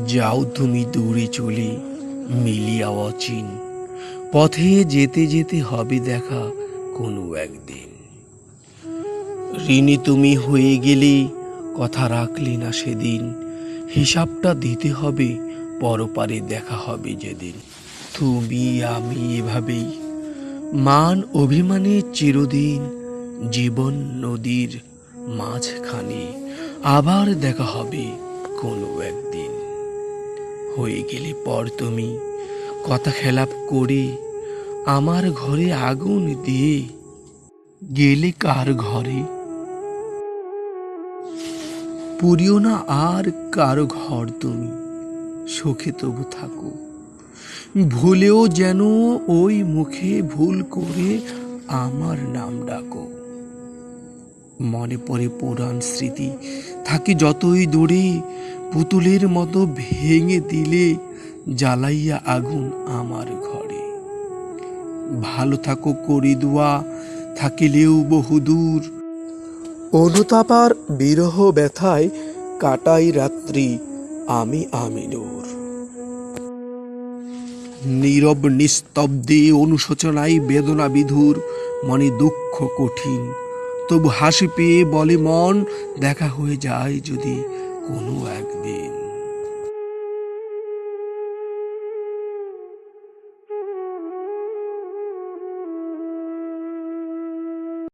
যাও তুমি দূরে চলে, মিলিয়া অচিন পথে যেতে যেতে হবে দেখা কোনো একদিন। ঋণী তুমি হয়ে গেলে, কথা রাখলে না সেদিন, হিসাবটা দিতে হবে পরপারে দেখা হবে যেদিন। তুমি আমি এভাবেই মান অভিমানে চিরদিন, জীবন নদীর মাঝখানে আবার দেখা হবে কোনো একদিন। হয়ে গেলে পর তুমি কথা খেলাপ করে, আমার ঘরে আগুন দিয়ে গেলে কার ঘরে, পুরিও না আর কারো ঘর তুমি, সুখে তবু থাকো, ভুলেও যেন ওই মুখে ভুল করে আমার নাম ডাকো। মনে পড়ে পুরাণ স্মৃতি, থাকে যতই দূরে, পুতুলের মতো ভেঙে দিলে জ্বালাইয়া আগুন আমার ঘরে। ভালো থাকো করি দুয়া, থাকিলেও বহুদূর, অনুতাপার বিরহ ব্যথায় কাটাই রাত্রি আমি আমিনুর। নীরব নিস্তব্ধে অনুশোচনায় বেদনা বিধুর, মনে দুঃখ কঠিন, তবু হাসি পেয়ে বলে মন দেখা হয়ে যায় যদি কোনো একদিন।